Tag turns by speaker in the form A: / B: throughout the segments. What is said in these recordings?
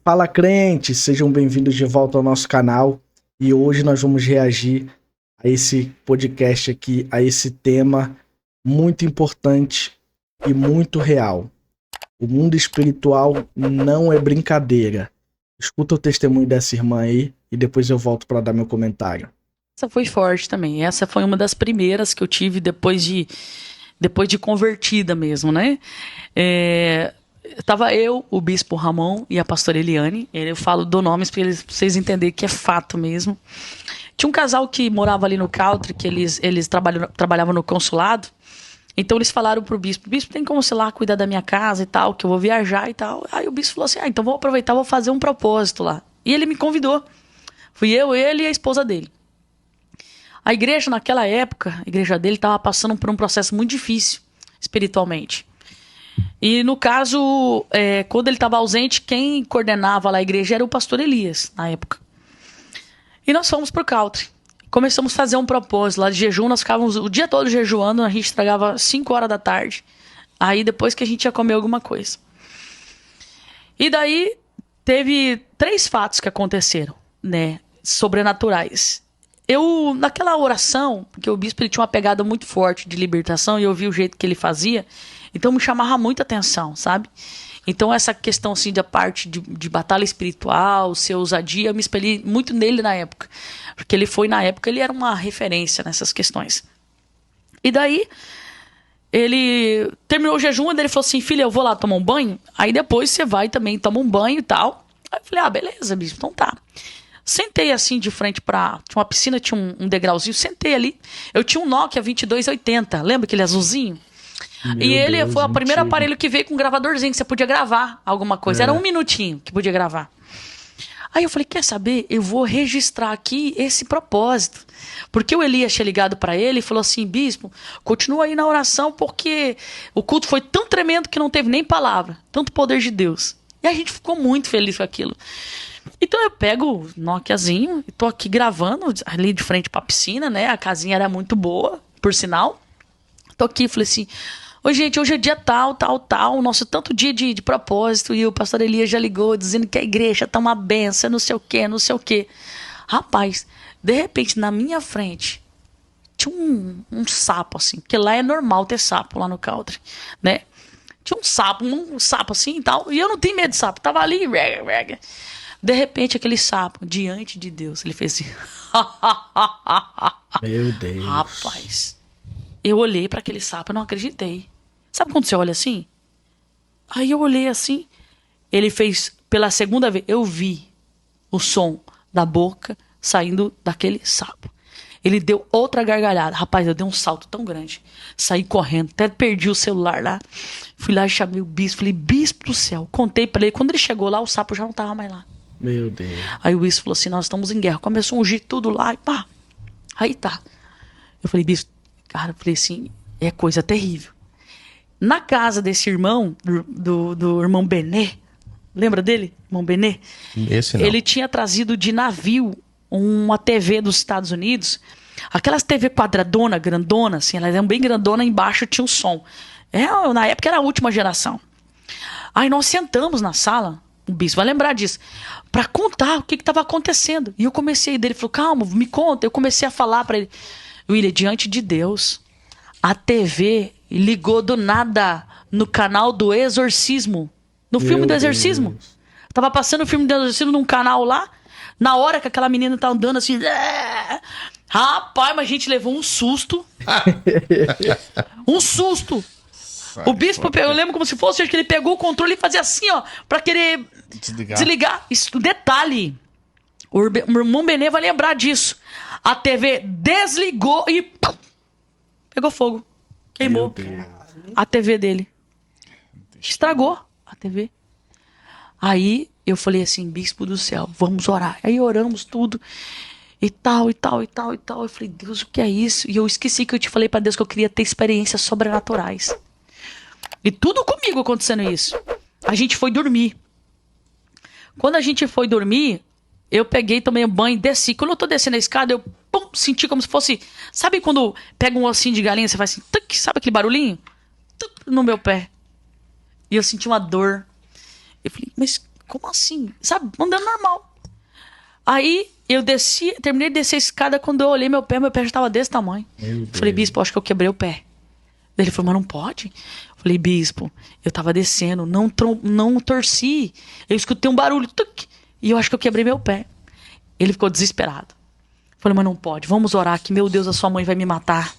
A: Fala, crentes! Sejam bem-vindos de volta ao nosso canal. E hoje nós vamos reagir a esse podcast aqui, a esse tema muito importante e muito real. O mundo espiritual não é brincadeira. Escuta o testemunho dessa irmã aí e depois eu volto para dar meu comentário.
B: Essa foi forte também. Essa foi uma das primeiras que eu tive depois de convertida mesmo, né? Tava eu, o bispo Ramon e a pastora Eliane. Eu falo do nomes para vocês entenderem que é fato mesmo. Tinha um casal que morava ali no Country, que eles trabalhavam no consulado. Então eles falaram pro bispo, tem como, sei lá, cuidar da minha casa e tal, que eu vou viajar e tal. Aí o bispo falou assim, então vou aproveitar, vou fazer um propósito lá. E ele me convidou. Fui eu, ele e a esposa dele. A igreja, naquela época, a igreja dele estava passando por um processo muito difícil, espiritualmente. E no caso, quando ele estava ausente, quem coordenava lá a igreja era o pastor Elias, na época. E nós fomos pro Country. Começamos a fazer um propósito lá de jejum, nós ficávamos o dia todo jejuando, a gente estragava 5 horas da tarde. Aí depois que a gente ia comer alguma coisa. E daí teve 3 fatos que aconteceram, né, sobrenaturais. Eu, naquela oração, porque o bispo ele tinha uma pegada muito forte de libertação e eu vi o jeito que ele fazia, então me chamava muita atenção, sabe? Então essa questão assim da parte de batalha espiritual, ser ousadia, eu me espelhei muito nele na época. Porque na época ele era uma referência nessas questões. E daí, ele terminou o jejum, e ele falou assim, filha, eu vou lá tomar um banho, aí depois você vai também, toma um banho e tal. Aí eu falei, beleza, bispo, então tá. Sentei assim de frente tinha uma piscina, tinha um degrauzinho, sentei ali. Eu tinha um Nokia 2280, lembra aquele azulzinho? E ele foi o primeiro aparelho que veio com um gravadorzinho que você podia gravar alguma coisa. Era 1 minutinho que podia gravar. Aí eu falei, quer saber? Eu vou registrar aqui esse propósito. Porque o Elias tinha ligado para ele e falou assim, bispo, continua aí na oração porque o culto foi tão tremendo que não teve nem palavra. Tanto poder de Deus. E a gente ficou muito feliz com aquilo. Então eu pego o Nokiazinho e tô aqui gravando ali de frente pra piscina, né? A casinha era muito boa, por sinal. Tô aqui e falei assim... Oi, gente, hoje é dia tal, nosso tanto dia de propósito, e o pastor Elias já ligou dizendo que a igreja tá uma benção, não sei o quê. Rapaz, de repente, na minha frente, tinha um sapo, assim, porque lá é normal ter sapo, lá no Country, né? Tinha um sapo assim e tal, e eu não tenho medo de sapo, tava ali, de repente, aquele sapo, diante de Deus, ele fez assim...
A: Meu Deus.
B: Rapaz, eu olhei para aquele sapo e não acreditei. Sabe quando você olha assim? Aí eu olhei assim. Ele fez pela segunda vez. Eu vi o som da boca saindo daquele sapo. Ele deu outra gargalhada. Rapaz, eu dei um salto tão grande. Saí correndo. Até perdi o celular lá. Fui lá e chamei o bispo. Falei, bispo do céu. Contei pra ele. Quando ele chegou lá, o sapo já não tava mais lá.
A: Meu Deus.
B: Aí o bispo falou assim, nós estamos em guerra. Começou a ungir tudo lá e pá. Aí tá. Eu falei, bispo, cara, eu falei assim, é coisa terrível. Na casa desse irmão, do irmão Benê, lembra dele? Irmão Benê?
C: Esse não.
B: Ele tinha trazido de navio uma TV dos Estados Unidos. Aquelas TV quadradona, grandona, assim, elas eram bem grandona, embaixo tinha o som. Na época era a última geração. Aí nós sentamos na sala, o bispo vai lembrar disso, para contar o que estava acontecendo. E eu comecei, ele falou, calma, me conta. Eu comecei a falar para ele, William, diante de Deus, a TV ligou do nada no canal do Exorcismo. No filme do Exorcismo. Deus. Tava passando o filme do Exorcismo num canal lá. Na hora que aquela menina tá andando assim... Rapaz, mas a gente levou um susto. Um susto. O bispo, eu lembro como se fosse que ele pegou o controle e fazia assim, ó, pra querer desligar. Isso, detalhe. O irmão Benê vai lembrar disso. A TV desligou e... pegou fogo. Queimou a TV dele. Estragou a TV. Aí eu falei assim, bispo do céu, vamos orar. Aí oramos tudo. E tal. Eu falei, Deus, o que é isso? E eu esqueci que eu te falei pra Deus que eu queria ter experiências sobrenaturais. E tudo comigo acontecendo isso. A gente foi dormir. Quando a gente foi dormir, eu peguei, tomei um banho, desci. Quando eu tô descendo a escada, eu senti como se fosse... Sabe quando pega um ossinho de galinha, você faz assim... Tuc, sabe aquele barulhinho? Tuc, no meu pé. E eu senti uma dor. Eu falei, mas como assim? Sabe, andando normal. Aí eu desci, terminei de descer a escada, quando eu olhei meu pé já tava desse tamanho. Falei, bispo, acho que eu quebrei o pé. Ele falou, mas não pode? Falei, bispo, eu tava descendo, não torci. Eu escutei um barulho, tuc, e eu acho que eu quebrei meu pé. Ele ficou desesperado. Falei, mas não pode, vamos orar que, meu Deus, a sua mãe vai me matar.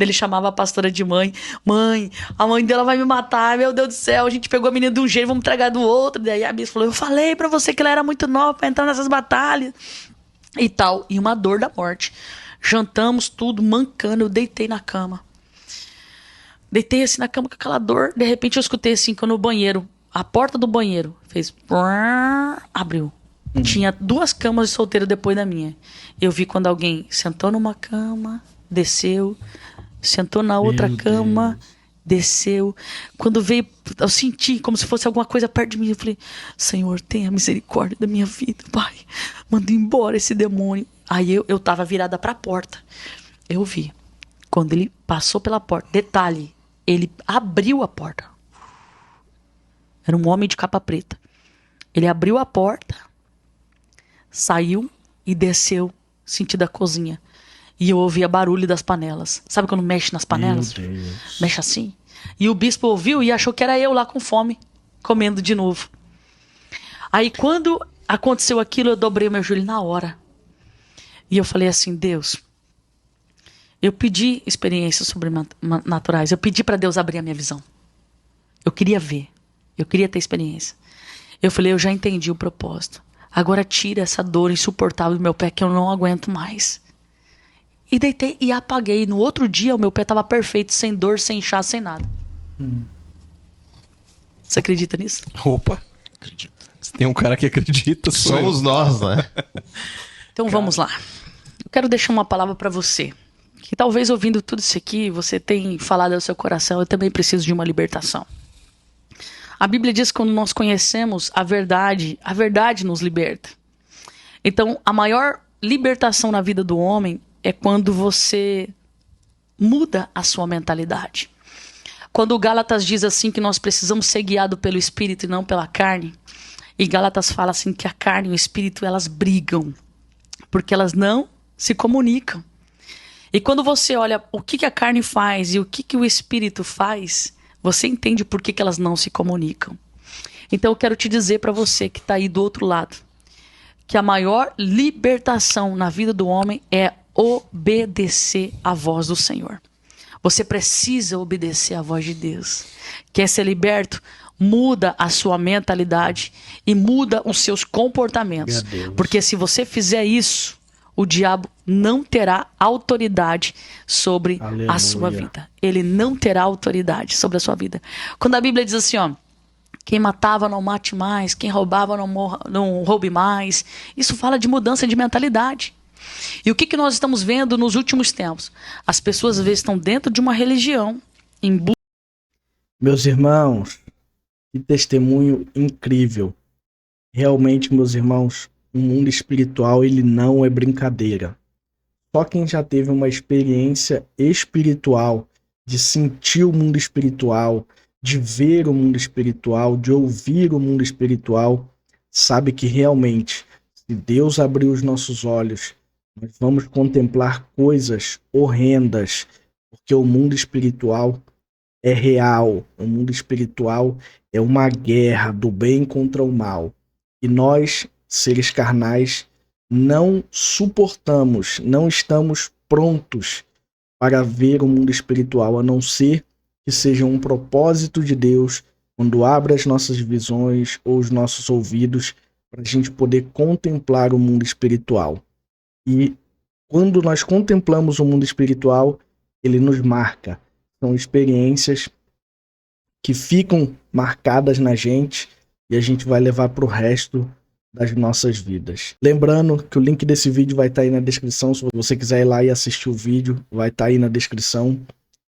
B: Ele chamava a pastora de mãe. Mãe, a mãe dela vai me matar, meu Deus do céu. A gente pegou a menina de um jeito, vamos entregar do outro. Daí a bispo falou, eu falei pra você que ela era muito nova pra entrar nessas batalhas. E tal, e uma dor da morte. Jantamos tudo, mancando, eu deitei na cama. Deitei assim na cama com aquela dor. De repente eu escutei assim, que eu no banheiro, a porta do banheiro fez... abriu. Tinha 2 camas de solteiro depois da minha. Eu vi quando alguém sentou numa cama, desceu, sentou na outra cama, desceu. Quando veio, eu senti como se fosse alguma coisa perto de mim. Eu falei, Senhor, tenha misericórdia da minha vida, Pai. Manda embora esse demônio. Aí eu tava virada pra porta. Eu vi. Quando ele passou pela porta, detalhe, ele abriu a porta. Era um homem de capa preta. Ele abriu a porta, saiu e desceu sentido a cozinha. E eu ouvia barulho das panelas. Sabe quando mexe nas panelas?
A: Meu Deus.
B: Mexe assim. E o bispo ouviu e achou que era eu lá com fome, comendo de novo. Aí quando aconteceu aquilo, eu dobrei o meu joelho na hora. E eu falei assim, Deus, eu pedi experiências sobrenaturais. Eu pedi para Deus abrir a minha visão. Eu queria ver. Eu queria ter experiência. Eu falei, eu já entendi o propósito. Agora tira essa dor insuportável do meu pé que eu não aguento mais. E deitei e apaguei. No outro dia, o meu pé estava perfeito, sem dor, sem inchaço, sem nada. Você acredita nisso?
C: Opa, acredito. Se tem um cara que acredita,
D: Somos nós, né?
B: Então vamos lá. Eu quero deixar uma palavra para você. Que talvez ouvindo tudo isso aqui, você tenha falado ao seu coração, eu também preciso de uma libertação. A Bíblia diz que quando nós conhecemos a verdade nos liberta. Então, a maior libertação na vida do homem é quando você muda a sua mentalidade. Quando o Gálatas diz assim que nós precisamos ser guiados pelo Espírito e não pela carne, e Gálatas fala assim que a carne e o Espírito, elas brigam, porque elas não se comunicam. E quando você olha o que a carne faz e o que o Espírito faz, você entende por que elas não se comunicam. Então eu quero te dizer para você que está aí do outro lado, que a maior libertação na vida do homem é obedecer à voz do Senhor. Você precisa obedecer à voz de Deus. Quer ser liberto? Muda a sua mentalidade e muda os seus comportamentos. Porque se você fizer isso, o diabo não terá autoridade sobre a sua vida. Ele não terá autoridade sobre a sua vida. Quando a Bíblia diz assim, ó, quem matava não mate mais, quem roubava não roube mais. Isso fala de mudança de mentalidade. E o que nós estamos vendo nos últimos tempos? As pessoas às vezes estão dentro de uma religião.
A: Meus irmãos, que testemunho incrível. Realmente, meus irmãos, o mundo espiritual, ele não é brincadeira. Só quem já teve uma experiência espiritual, de sentir o mundo espiritual, de ver o mundo espiritual, de ouvir o mundo espiritual, sabe que realmente, se Deus abrir os nossos olhos, nós vamos contemplar coisas horrendas, porque o mundo espiritual é real. O mundo espiritual é uma guerra do bem contra o mal. E nós, seres carnais, não suportamos, não estamos prontos para ver o mundo espiritual, a não ser que seja um propósito de Deus, quando abre as nossas visões ou os nossos ouvidos, para a gente poder contemplar o mundo espiritual. E quando nós contemplamos o mundo espiritual, ele nos marca. São experiências que ficam marcadas na gente e a gente vai levar para o resto das nossas vidas. Lembrando que o link desse vídeo vai estar aí na descrição. Se você quiser ir lá e assistir o vídeo, vai estar aí na descrição.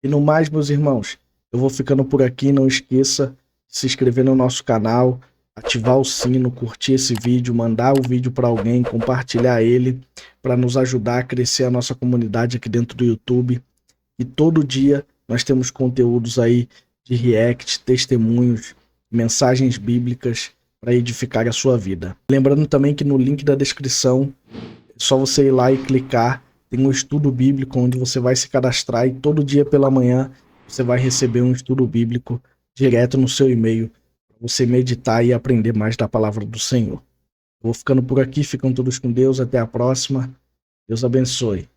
A: E no mais, meus irmãos, eu vou ficando por aqui. Não esqueça de se inscrever no nosso canal, ativar o sino, curtir esse vídeo, mandar o vídeo para alguém, compartilhar ele, para nos ajudar a crescer a nossa comunidade aqui dentro do YouTube. E todo dia nós temos conteúdos aí de react, testemunhos, mensagens bíblicas, para edificar a sua vida. Lembrando também que no link da descrição, é só você ir lá e clicar, tem um estudo bíblico onde você vai se cadastrar e todo dia pela manhã você vai receber um estudo bíblico direto no seu e-mail, para você meditar e aprender mais da palavra do Senhor. Eu vou ficando por aqui, ficam todos com Deus, até a próxima. Deus abençoe.